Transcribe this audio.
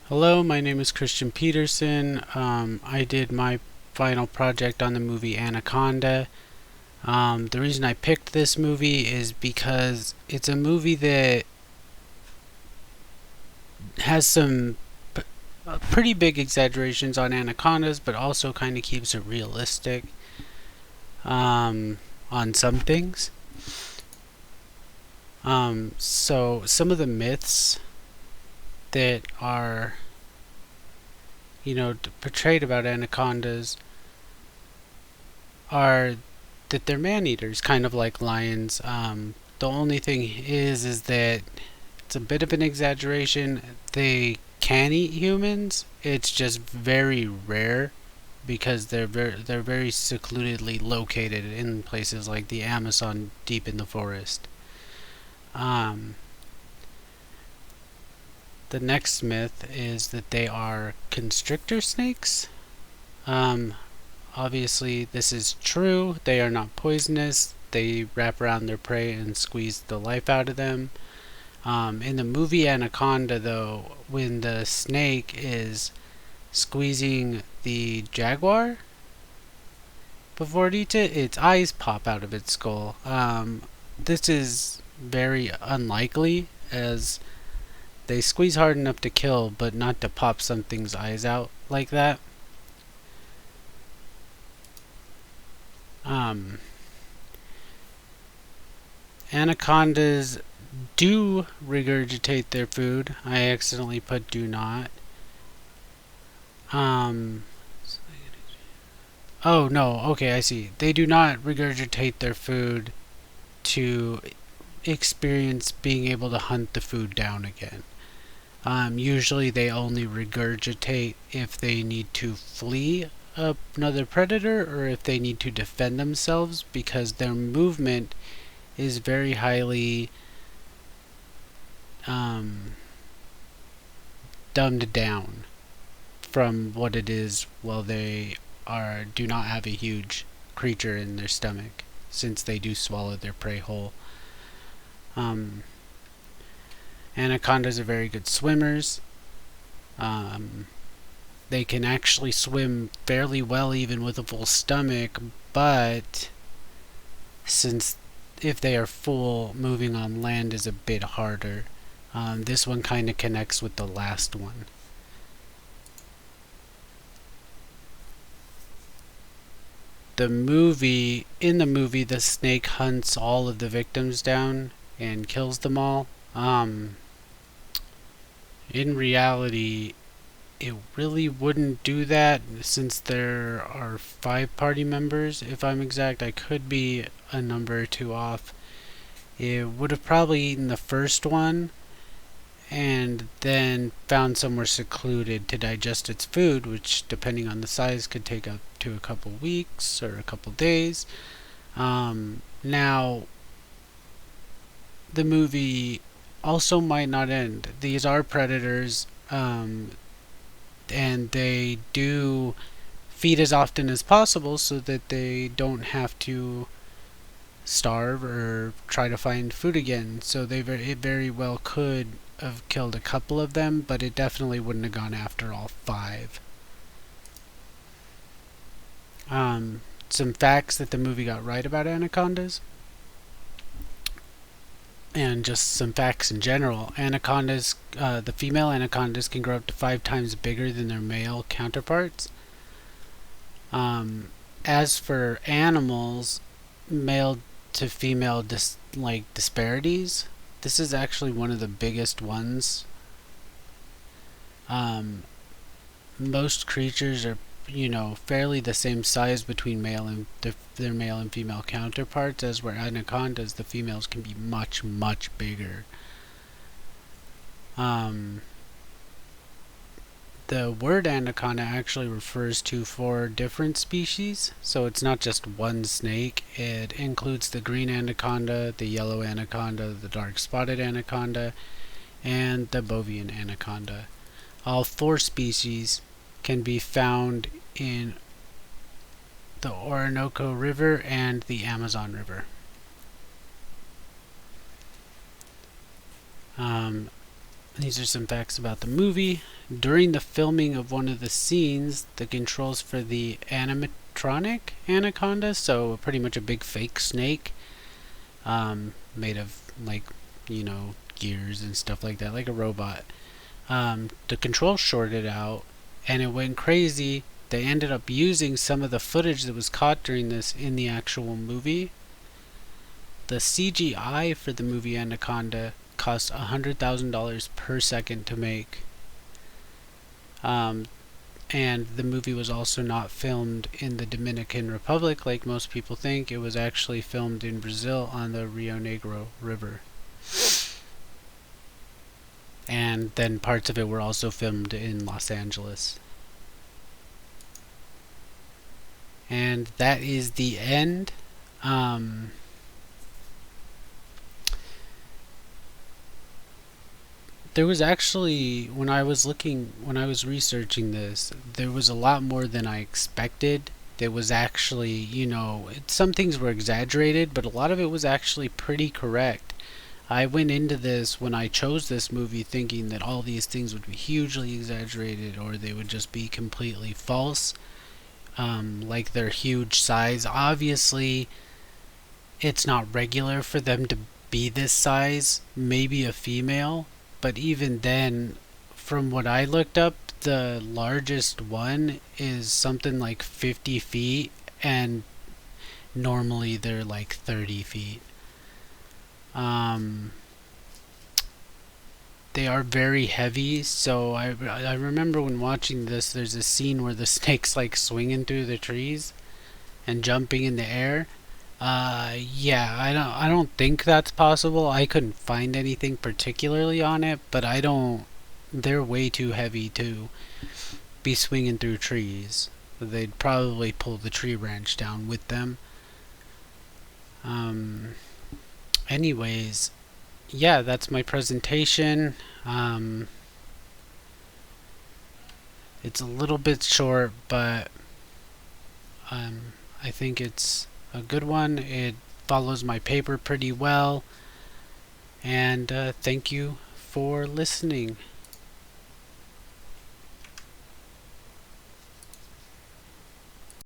Hello, my name is Christian Peterson. I did my final project on the movie Anaconda. The reason I picked this movie is because it's a movie that has some pretty big exaggerations on anacondas, but also kind of keeps it realistic on some things. So some of the myths that are, portrayed about anacondas are that they're man-eaters, kind of like lions. The only thing is that it's a bit of an exaggeration. They can eat humans. It's just very rare because they're very secludedly located in places like the Amazon, deep in the forest. Um, the next myth is that they are constrictor snakes. Um, Obviously, this is true. They are not poisonous. They wrap around their prey and squeeze the life out of them. In the movie Anaconda, though, when the snake is squeezing the jaguar before it eats it, its eyes pop out of its skull. This is very unlikely, as they squeeze hard enough to kill, but not to pop something's eyes out like that. Um, Anacondas do regurgitate their food. I accidentally put do not. Um, oh no, okay, I see. They do not regurgitate their food to experience being able to hunt the food down again. Usually they only regurgitate if they need to flee another predator or if they need to defend themselves, because their movement is very highly um, dumbed down from what it is while they do not have a huge creature in their stomach, since they do swallow their prey whole. Um, Anacondas are very good swimmers. Um, they can actually swim fairly well even with a full stomach, but since if they are full, moving on land is a bit harder. This one kind of connects with the last one. In the movie, the snake hunts all of the victims down and kills them all. In reality, it really wouldn't do that, since there are 5 party members. If I'm exact, I could be a number or two off. It would have probably eaten the first one and then found somewhere secluded to digest its food, which, depending on the size, could take up to a couple weeks or a couple days. Now, the movie also might not end. These are predators, and they do feed as often as possible so that they don't have to starve or try to find food again. So it very well could have killed a couple of them, but it definitely wouldn't have gone after all 5. Some facts that the movie got right about anacondas, and just some facts in general. Anacondas, the female anacondas can grow up to 5 times bigger than their male counterparts. As for animals, male to female disparities, this is actually one of the biggest ones. Most creatures are, fairly the same size between male and their male and female counterparts, as where anacondas, the females can be much, much bigger. The word anaconda actually refers to 4 different species, so it's not just one snake. It includes the green anaconda, the yellow anaconda, the dark spotted anaconda, and the bovine anaconda. All 4 species can be found in the Orinoco River and the Amazon River. These are some facts about the movie. During the filming of one of the scenes, the controls for the animatronic Anaconda, so pretty much a big fake snake, made of like, gears and stuff like that, like a robot. The controls shorted out and it went crazy. They ended up using some of the footage that was caught during this in the actual movie. The CGI for the movie Anaconda cost $100,000 per second to make. And the movie was also not filmed in the Dominican Republic like most people think. It was actually filmed in Brazil on the Rio Negro River. And then parts of it were also filmed in Los Angeles. And that is the end. There was actually, when I was researching this, there was a lot more than I expected. There was actually, some things were exaggerated, but a lot of it was actually pretty correct. I went into this when I chose this movie thinking that all these things would be hugely exaggerated or they would just be completely false, like their huge size. Obviously, it's not regular for them to be this size, maybe a female, but even then, from what I looked up, the largest one is something like 50 feet, and normally they're like 30 feet. They are very heavy, so I remember when watching this, there's a scene where the snake's like swinging through the trees and jumping in the air. Yeah, I don't think that's possible. I couldn't find anything particularly on it, but I don't. They're way too heavy to be swinging through trees. They'd probably pull the tree branch down with them. Um, Anyways, yeah, that's my presentation. It's a little bit short, but I think it's a good one. It follows my paper pretty well. And thank you for listening.